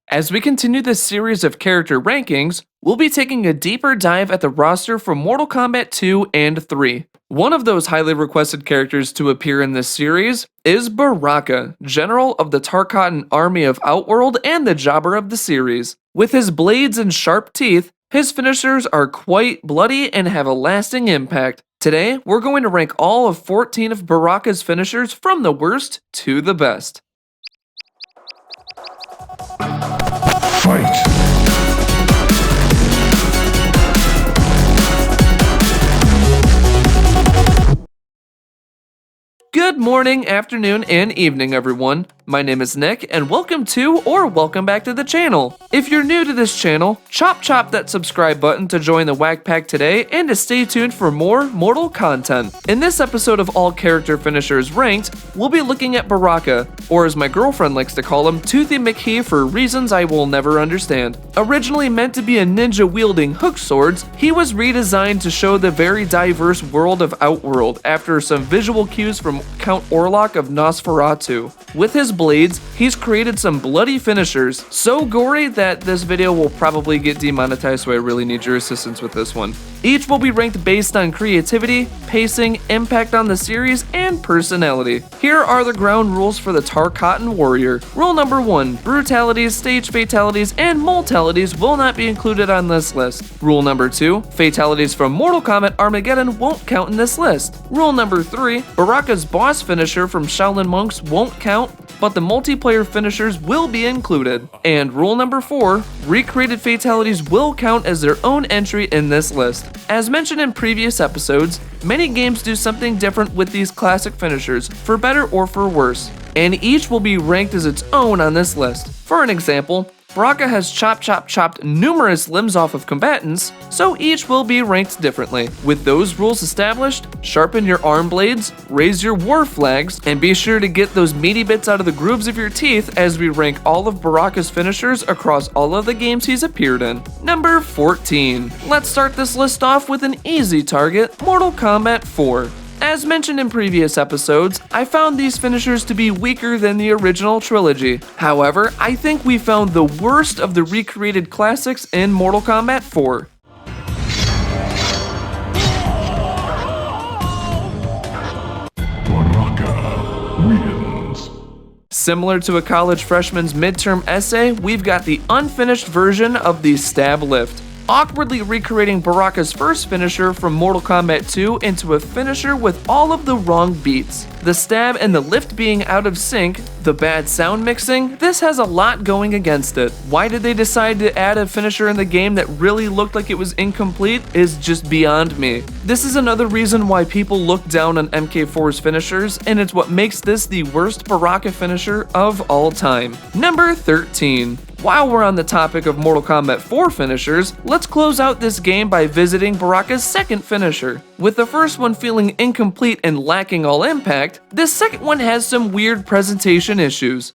As we continue this series of character rankings, we'll be taking a deeper dive at the roster from Mortal Kombat 2 and 3. One of those highly requested characters to appear in this series is Baraka, General of the Tarkatan Army of Outworld and the jobber of the series. With his blades and sharp teeth, his finishers are quite bloody and have a lasting impact. Today, we're going to rank all of 14 of Baraka's finishers from the worst to the best. Fight! Good morning, afternoon, and evening, everyone. My name is Nick, and welcome to or welcome back to the channel. If you're new to this channel, chop that subscribe button to join the Whack Pack today and to stay tuned for more Mortal content. In this episode of All Character Finishers Ranked, we'll be looking at Baraka, or as my girlfriend likes to call him, Toothy McKee for reasons I will never understand. Originally meant to be a ninja wielding hook swords, he was redesigned to show the very diverse world of Outworld after some visual cues from Count Orlok of Nosferatu. With his blades, he's created some bloody finishers, so gory that this video will probably get demonetized, so I really need your assistance with this one. Each will be ranked based on creativity, pacing, impact on the series, and personality. Here are the ground rules for the Tarkatan Warrior. Rule number 1, brutalities, stage fatalities, and mortalities will not be included on this list. Rule number 2, fatalities from Mortal Kombat Armageddon won't count in this list. Rule number 3, Baraka's boss finisher from Shaolin Monks won't count, but the multiplayer finishers will be included. And rule number 4, recreated fatalities will count as their own entry in this list. As mentioned in previous episodes, many games do something different with these classic finishers, for better or for worse, and each will be ranked as its own on this list. For an example, Baraka has chopped numerous limbs off of combatants, so each will be ranked differently. With those rules established, sharpen your arm blades, raise your war flags, and be sure to get those meaty bits out of the grooves of your teeth as we rank all of Baraka's finishers across all of the games he's appeared in. Number 14. Let's start this list off with an easy target, Mortal Kombat 4. As mentioned in previous episodes, I found these finishers to be weaker than the original trilogy. However, I think we found the worst of the recreated classics in Mortal Kombat 4. Baraka wins. Similar to a college freshman's midterm essay, we've got the unfinished version of the stab lift, awkwardly recreating Baraka's first finisher from Mortal Kombat 2 into a finisher with all of the wrong beats. The stab and the lift being out of sync, the bad sound mixing, this has a lot going against it. Why did they decide to add a finisher in the game that really looked like it was incomplete is just beyond me. This is another reason why people look down on MK4's finishers, and it's what makes this the worst Baraka finisher of all time. Number 13. While we're on the topic of Mortal Kombat 4 finishers, let's close out this game by visiting Baraka's second finisher. With the first one feeling incomplete and lacking all impact, this second one has some weird presentation issues.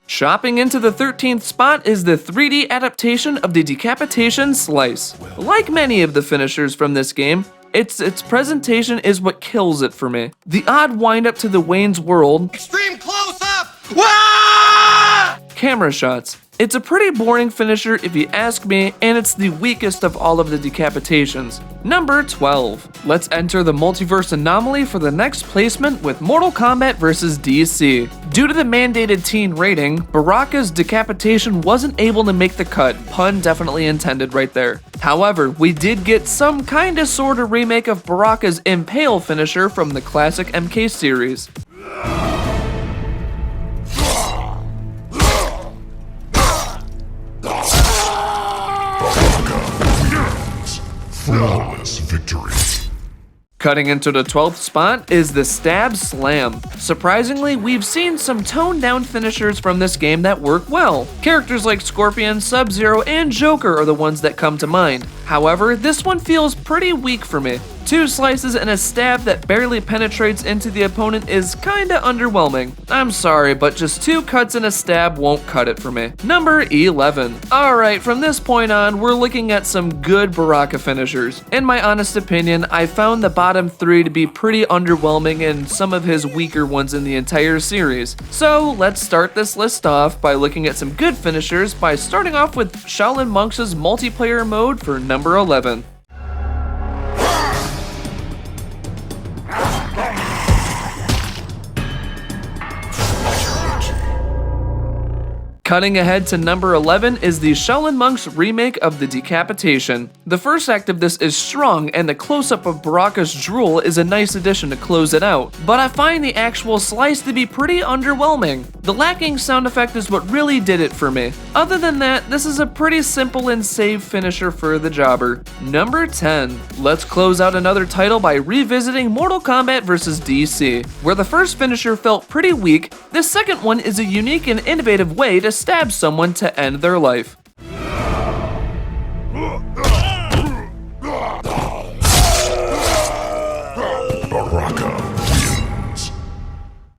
Chopping into the 13th spot is the 3D adaptation of the decapitation slice. Like many of the finishers from this game, its presentation is what kills it for me. The odd wind-up to the Wayne's World Extreme close-up! Wah! Camera shots. It's a pretty boring finisher if you ask me, and it's the weakest of all of the decapitations. Number 12. Let's enter the multiverse anomaly for the next placement with Mortal Kombat vs. DC. Due to the mandated teen rating, Baraka's decapitation wasn't able to make the cut, pun definitely intended right there. However, we did get some kinda sorta remake of Baraka's Impale finisher from the classic MK series. Flawless victory. Cutting into the 12th spot is the Stab Slam. Surprisingly, we've seen some toned-down finishers from this game that work well. Characters like Scorpion, Sub-Zero, and Joker are the ones that come to mind. However, this one feels pretty weak for me. 2 slices and a stab that barely penetrates into the opponent is kinda underwhelming. I'm sorry, but just 2 cuts and a stab won't cut it for me. Number 11. Alright, from this point on, we're looking at some good Baraka finishers. In my honest opinion, I found the bottom 3 to be pretty underwhelming and some of his weaker ones in the entire series. So let's start this list off by looking at some good finishers by starting off with Shaolin Monks' multiplayer mode for number 11. Cutting ahead to number 11 is the Shaolin Monks remake of the Decapitation. The first act of this is strong, and the close-up of Baraka's drool is a nice addition to close it out, but I find the actual slice to be pretty underwhelming. The lacking sound effect is what really did it for me. Other than that, this is a pretty simple and safe finisher for the jobber. Number 10. Let's close out another title by revisiting Mortal Kombat vs. DC. Where the first finisher felt pretty weak, this second one is a unique and innovative way to stab someone to end their life. Baraka wins.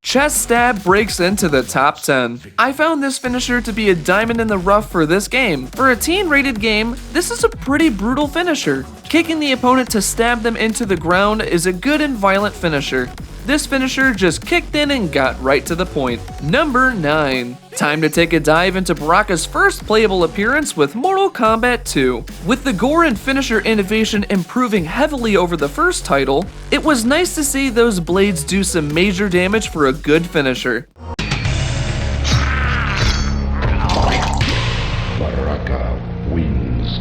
Chest stab breaks into the top 10. I found this finisher to be a diamond in the rough for this game. For a teen-rated game, this is a pretty brutal finisher. Kicking the opponent to stab them into the ground is a good and violent finisher. This finisher just kicked in and got right to the point. Number 9. Time to take a dive into Baraka's first playable appearance with Mortal Kombat 2. With the gore and finisher innovation improving heavily over the first title, it was nice to see those blades do some major damage for a good finisher. Baraka wins.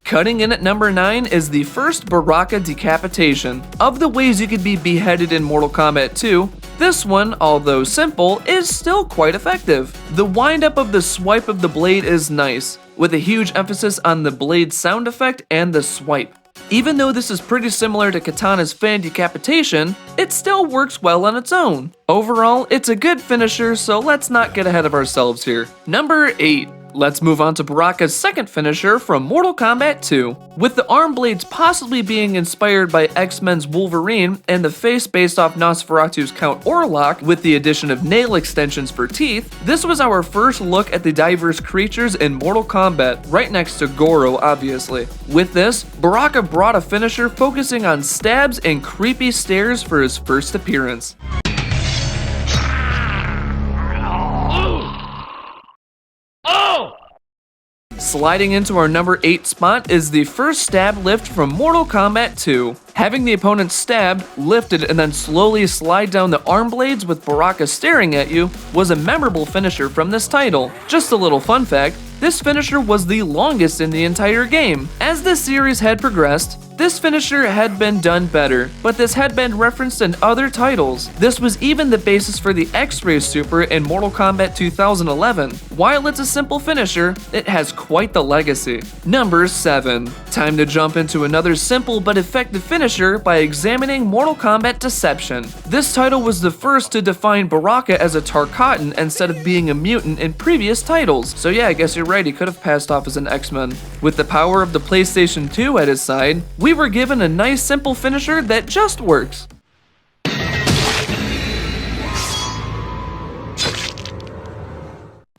Cutting in at number 9 is the first Baraka Decapitation. Of the ways you could be beheaded in Mortal Kombat 2, this one, although simple, is still quite effective. The wind-up of the swipe of the blade is nice, with a huge emphasis on the blade sound effect and the swipe. Even though this is pretty similar to Katana's fan decapitation, it still works well on its own. Overall, it's a good finisher, so let's not get ahead of ourselves here. Number 8. Let's move on to Baraka's second finisher from Mortal Kombat 2. With the arm blades possibly being inspired by X-Men's Wolverine and the face based off Nosferatu's Count Orlok with the addition of nail extensions for teeth, this was our first look at the diverse creatures in Mortal Kombat, right next to Goro obviously. With this, Baraka brought a finisher focusing on stabs and creepy stares for his first appearance. Sliding into our number 8 spot is the first stab lift from Mortal Kombat 2. Having the opponent stabbed, lifted, and then slowly slide down the arm blades with Baraka staring at you was a memorable finisher from this title. Just a little fun fact, this finisher was the longest in the entire game. As the series had progressed, this finisher had been done better, but this had been referenced in other titles. This was even the basis for the X-Ray Super in Mortal Kombat 2011. While it's a simple finisher, it has quite the legacy. Number 7. Time to jump into another simple but effective finisher by examining Mortal Kombat Deception. This title was the first to define Baraka as a Tarkatan instead of being a mutant in previous titles. So yeah, I guess you're right, he could have passed off as an X-Men. With the power of the PlayStation 2 at his side, we were given a nice simple finisher that just works.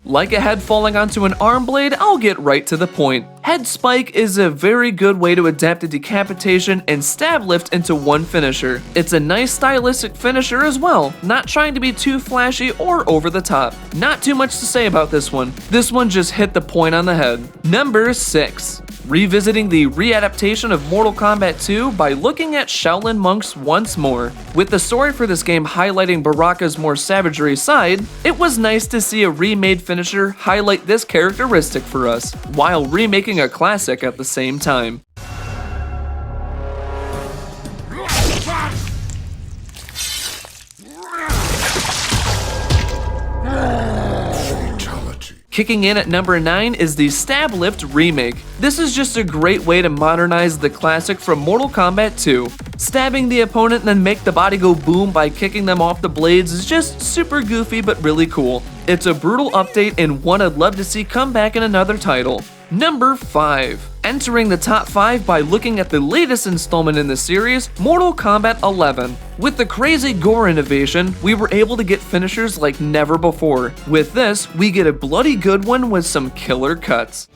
Like a head falling onto an arm blade, I'll get right to the point. Head spike is a very good way to adapt a decapitation and stab lift into one finisher. It's a nice stylistic finisher as well, not trying to be too flashy or over the top. Not too much to say about this one. This one just hit the point on the head. Number 6. Revisiting the readaptation of Mortal Kombat 2 by looking at Shaolin Monks once more. With the story for this game highlighting Baraka's more savagery side, it was nice to see a remade finisher highlight this characteristic for us, while remaking a classic at the same time. Kicking in at number 9 is the Stab Lift Remake. This is just a great way to modernize the classic from Mortal Kombat 2. Stabbing the opponent and then make the body go boom by kicking them off the blades is just super goofy but really cool. It's a brutal update and one I'd love to see come back in another title. Number 5. Entering the top 5 by looking at the latest installment in the series, Mortal Kombat 11. With the crazy gore innovation, we were able to get finishers like never before. With this, we get a bloody good one with some killer cuts.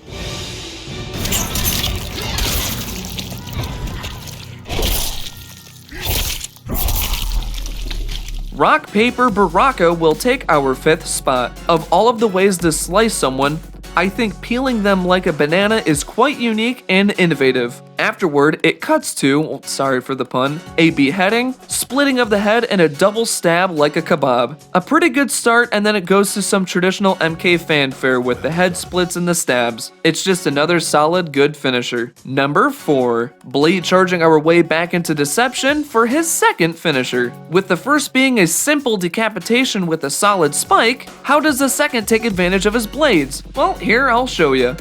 Rock, Paper, Baraka will take our 5th spot. Of all of the ways to slice someone, I think peeling them like a banana is quite unique and innovative. Afterward, it cuts to, sorry for the pun, a beheading, splitting of the head, and a double stab like a kebab. A pretty good start, and then it goes to some traditional MK fanfare with the head splits and the stabs. It's just another solid, good finisher. Number 4. Blade charging our way back into Deception for his 2nd finisher. With the first being a simple decapitation with a solid spike, how does the 2nd take advantage of his blades? Well, here I'll show you.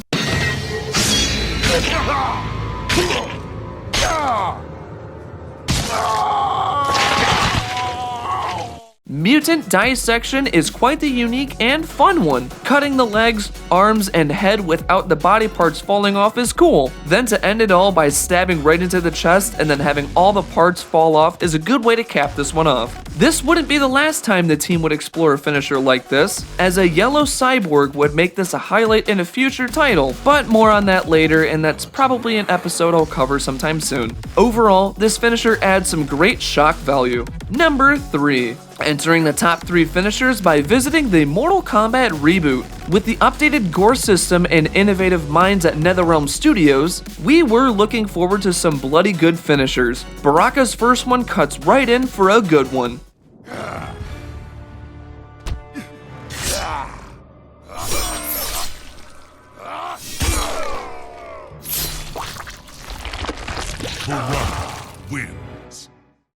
Mutant dissection is quite the unique and fun one. Cutting the legs, arms, and head without the body parts falling off is cool. Then to end it all by stabbing right into the chest and then having all the parts fall off is a good way to cap this one off. This wouldn't be the last time the team would explore a finisher like this, as a yellow cyborg would make this a highlight in a future title, but more on that later, and that's probably an episode I'll cover sometime soon. Overall, this finisher adds some great shock value. Number 3. Entering the top 3 finishers by visiting the Mortal Kombat reboot. With the updated gore system and innovative minds at NetherRealm Studios, we were looking forward to some bloody good finishers. Baraka's first one cuts right in for a good one. Baraka wins.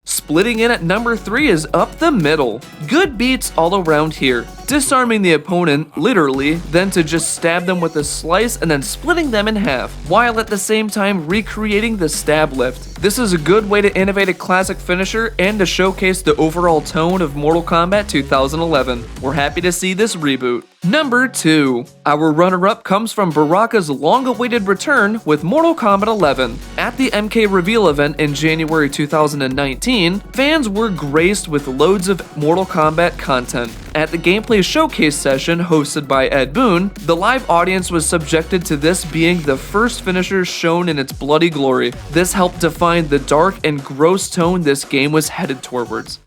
Splitting in at number 3 is up the middle. Good beats all around here. Disarming the opponent, literally, then to just stab them with a slice and then splitting them in half, while at the same time recreating the stab lift. This is a good way to innovate a classic finisher and to showcase the overall tone of Mortal Kombat 2011. We're happy to see this reboot. Number 2. Our runner-up comes from Baraka's long-awaited return with Mortal Kombat 11. At the MK reveal event in January 2019, fans were graced with loads of Mortal Kombat content. At the gameplay showcase session hosted by Ed Boon, the live audience was subjected to this being the first finisher shown in its bloody glory. This helped define the dark and gross tone this game was headed towards.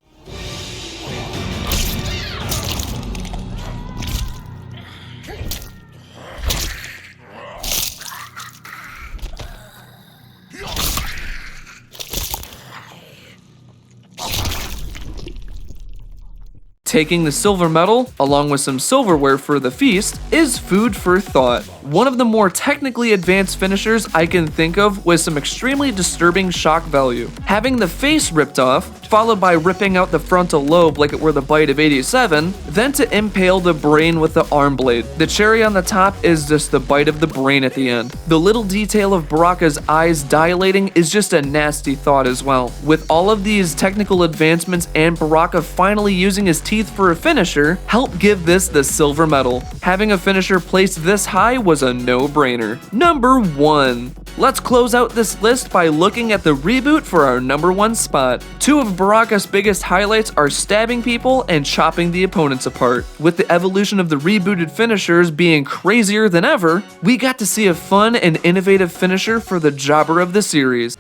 Taking the silver medal, along with some silverware for the feast, is food for thought. One of the more technically advanced finishers I can think of with some extremely disturbing shock value. Having the face ripped off, followed by ripping out the frontal lobe like it were the bite of 87, then to impale the brain with the arm blade. The cherry on the top is just the bite of the brain at the end. The little detail of Baraka's eyes dilating is just a nasty thought as well. With all of these technical advancements and Baraka finally using his teeth for a finisher, help give this the silver medal. Having a finisher placed this high was a no-brainer. Number 1. Let's close out this list by looking at the reboot for our number 1 spot. Two of Baraka's biggest highlights are stabbing people and chopping the opponents apart. With the evolution of the rebooted finishers being crazier than ever, we got to see a fun and innovative finisher for the jobber of the series.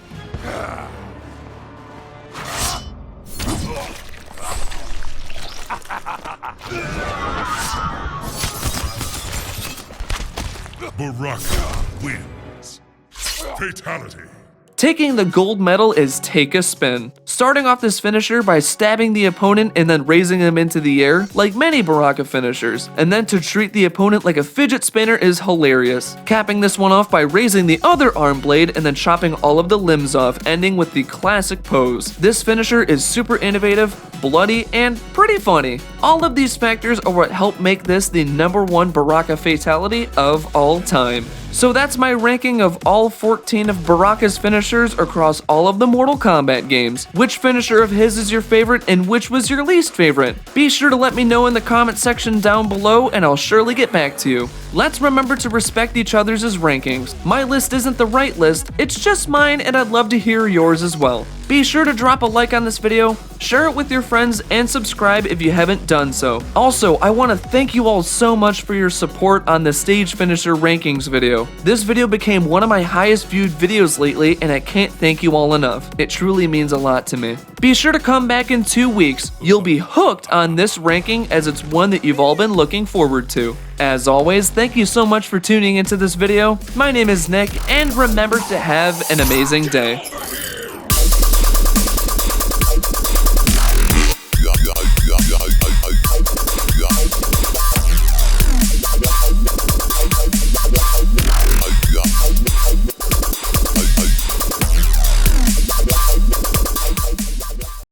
Baraka wins. Fatality. Taking the gold medal is Take a Spin. Starting off this finisher by stabbing the opponent and then raising them into the air, like many Baraka finishers, and then to treat the opponent like a fidget spinner is hilarious. Capping this one off by raising the other arm blade and then chopping all of the limbs off, ending with the classic pose. This finisher is super innovative, bloody, and pretty funny. All of these factors are what help make this the #1 Baraka fatality of all time. So that's my ranking of all 14 of Baraka's finishers across all of the Mortal Kombat games. Which finisher of his is your favorite and which was your least favorite? Be sure to let me know in the comment section down below and I'll surely get back to you. Let's remember to respect each other's rankings. My list isn't the right list, it's just mine and I'd love to hear yours as well. Be sure to drop a like on this video, share it with your friends, and subscribe if you haven't done so. Also, I want to thank you all so much for your support on the Stage Finisher Rankings video. This video became one of my highest viewed videos lately, and I can't thank you all enough. It truly means a lot to me. Be sure to come back in 2 weeks. You'll be hooked on this ranking as it's one that you've all been looking forward to. As always, thank you so much for tuning into this video. My name is Nick, and remember to have an amazing day.